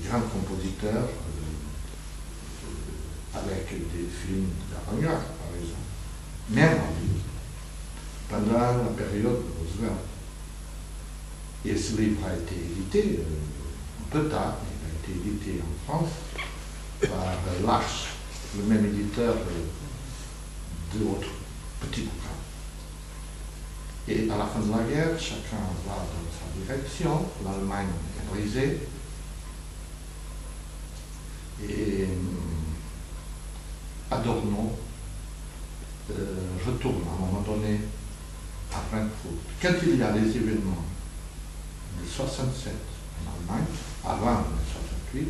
grands compositeurs avec des films d'avant-garde, par exemple, même en Hollywood, pendant la période de Roosevelt. Et ce livre a été édité un peu tard, il a été édité en France par l'Arche, le même éditeur d'autres petits bouquins. Et à la fin de la guerre, chacun va dans sa direction, l'Allemagne est brisée, et Adorno retourne à un moment donné à Francfort. Quand il y a les événements de 67 en Allemagne, avant 68,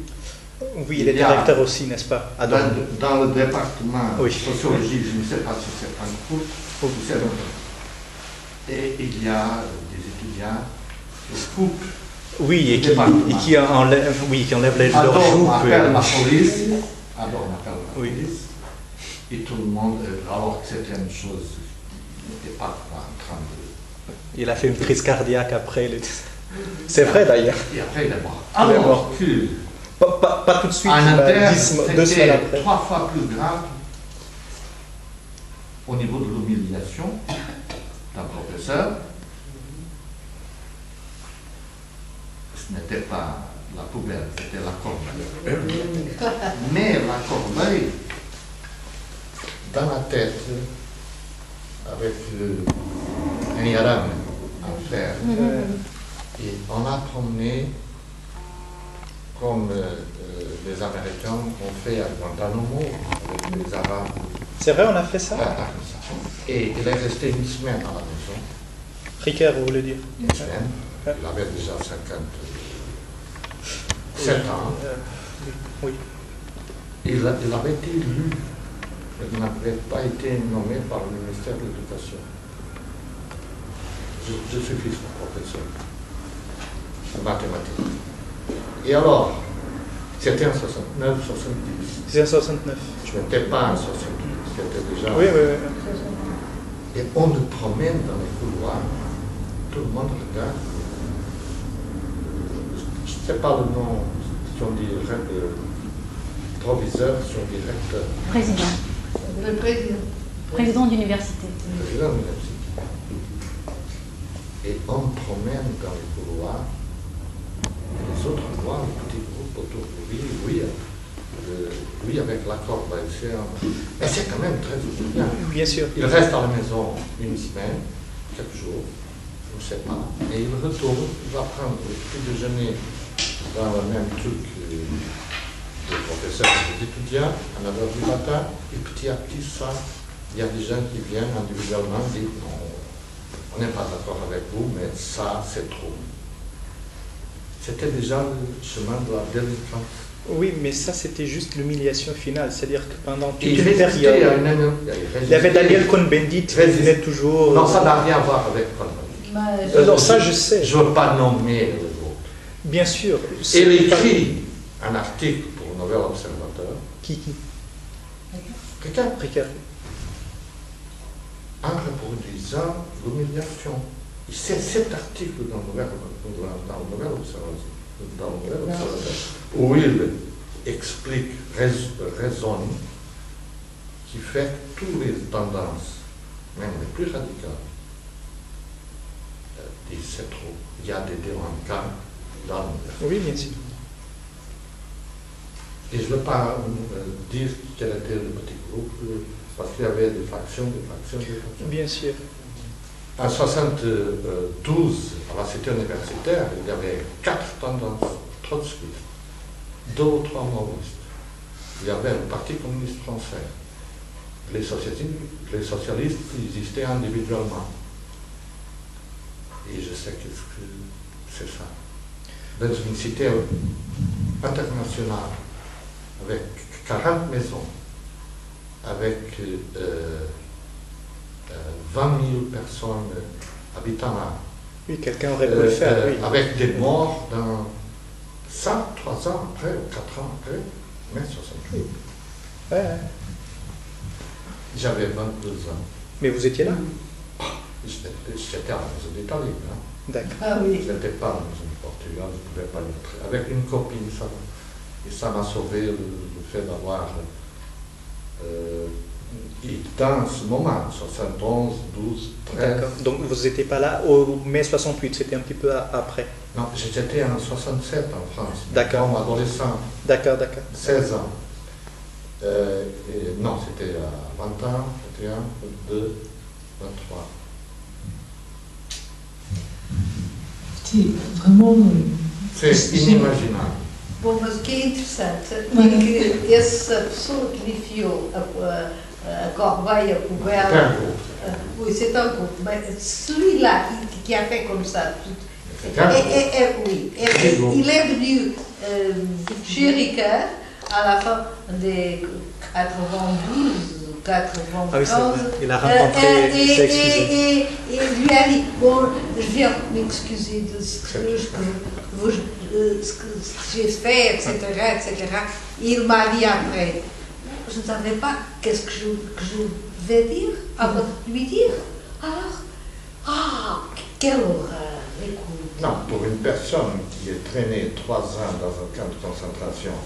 oui, il est directeur aussi, n'est-ce pas, Adorno. Dans le département de oui. sociologie, je ne sais pas si c'est Francfort ou c'est Londres. Et il y a des étudiants qui coupent. Oui, et qui enlèvent, leur joue. Appelle la police. Adorno appelle la oui. police. Et tout le monde, alors que c'était une chose qui n'était pas en train de... Il a fait une crise cardiaque après. C'est vrai d'ailleurs. Et après il est mort. Il est mort. Pas tout de suite, en interne, 2 semaines après. 3 fois plus grave au niveau de l'humiliation d'un professeur. Ce n'était pas la poubelle, c'était la corbeille. Mais la corbeille, dans la tête, avec un yaram en fer, et on a promené comme les Américains ont fait à Guantanamo avec les Arabes. C'est vrai, on a fait ça? Et il est resté une semaine à la maison. Ricoeur, vous voulez dire? Une semaine. Il avait déjà 57 ans. Oui. Il avait été élu. Il n'avait pas été nommé par le ministère de l'Éducation. Je suis fils de professeur de mathématiques. Et alors, c'était en 69, 70. C'est en 69. Je n'étais pas en 68, c'était déjà... Oui, oui, oui. Et on nous promène dans les couloirs, tout le monde regarde. Je ne sais pas le nom, si on dit proviseur, si on dit recteur. Président. Le président. Président d'université. Président d'université. Et on me promène dans les couloirs. Les autres voient le petit groupe autour de lui, lui avec la corbeille. Mais c'est quand même très humiliant. Bien sûr. Il reste à la maison une semaine, quelques jours, je ne sais pas, et il retourne, il va prendre le petit déjeuner dans le même truc que les professeurs et les étudiants, à 9h du matin, et petit à petit, ça, il y a des gens qui viennent individuellement dire non, on n'est pas d'accord avec vous, mais ça, c'est trop. C'était déjà le chemin de la délinquance. Oui, mais ça, c'était juste l'humiliation finale. C'est-à-dire que pendant toute Il une période, il y avait Daniel Cohn-Bendit qui venait toujours... Non, ça n'a rien à voir avec Cohn-Bendit. Non, ça, je sais. Je ne veux pas nommer les autres. Bien sûr. Il écrit un article pour le Nouvel Observateur. Qui Ricoeur. Ricoeur. En reproduisant l'humiliation. C'est cet article dans le Nouvel Observateur, où il explique, raisonne, qui fait que toutes les tendances, même les plus radicales, disent c'est trop. Il y a des délinquants dans l'université. Oui, bien sûr. Et je ne veux pas dire quel était le petit groupe, parce qu'il y avait des factions. Bien sûr. En 1972, à la cité universitaire, il y avait 4 tendances trotskistes, 2 ou 3 maoïstes. Il y avait le Parti communiste français. Les socialistes existaient individuellement. Et je sais que c'est ça. Dans une cité internationale, avec 40 maisons, avec 20 000 personnes habitant là. Oui, quelqu'un aurait pu le faire, oui. Avec des morts dans 3 ans après, ou 4 ans après, mai 68. Ouais. J'avais 22 ans. Mais vous étiez là? J'étais à la maison d'Italie. Hein. D'accord. Ah oui. Je n'étais pas à la maison du Portugal, je ne pouvais pas y entrer. Avec une copine, ça va. Et ça m'a sauvé le fait d'avoir, et dans ce moment, 71, 12, 13. D'accord. Donc vous n'étiez pas là au mai 68, c'était un petit peu après. Non, j'étais en 67 en France. D'accord. Comme adolescent. D'accord, d'accord. 16 ans. Non, c'était à 20 ans, 21, 22, 23. C'est vraiment... C'est inimaginable. Bom, mas o que é interessante é que essa pessoa que lhe enfiou a corbeia coberta, oui, c'est un coup, mais celui-là qui a fait comme ça, oui, il est venu chez Ricard à la fin des 92, 93. Ah oui, c'est vrai. Il a rencontré, il s'est excusé. Et lui a dit, bon, je viens m'excuser de ce que j'ai fait, etc., etc. Et il m'a dit après, je ne savais pas qu'est-ce que je vais dire, avant de lui dire. Alors, quelle horreur, écoute. Non, pour une personne qui est traînée 3 ans dans un camp de concentration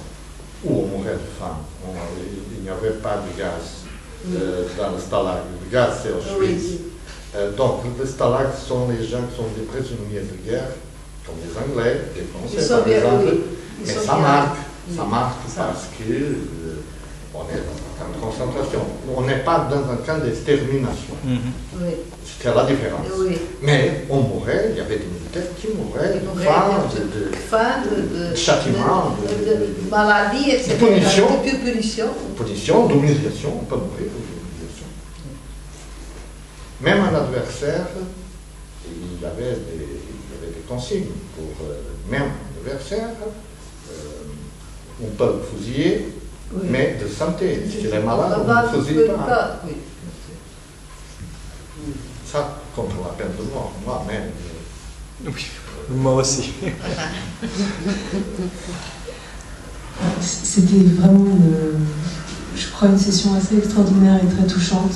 où on mourait de faim, il n'y avait pas de gaz dans le stalag. Le gaz, c'est Auschwitz. Donc, les stalags sont les gens qui sont des prisonniers de guerre, comme les Anglais, les Français, par exemple. Mais ça marque parce que on est dans un camp de concentration. On n'est pas dans un camp d'extermination. C'était la différence. Mais on mourait, il y avait des militaires qui mouraient de faim, de châtiment, de maladie, etc. De punition, d'humiliation. On peut mourir d'humiliation. Même un adversaire, il y avait des consignes pour même un adversaire. On peut le fusiller, mais de santé. Si il est malade, on ne le fusille pas. Ça, contre la peine de mort, moi-même. Oui, moi aussi. C'était vraiment, je crois, une session assez extraordinaire et très touchante.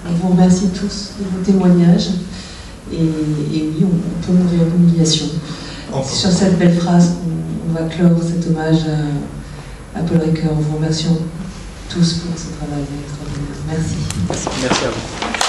On vous remercie tous de vos témoignages. Et oui, on peut mourir d'humiliation. C'est sur cette belle phrase qu'on va clore cet hommage à Paul Ricoeur. On vous remercie tous pour ce travail extraordinaire. Merci. Merci à vous.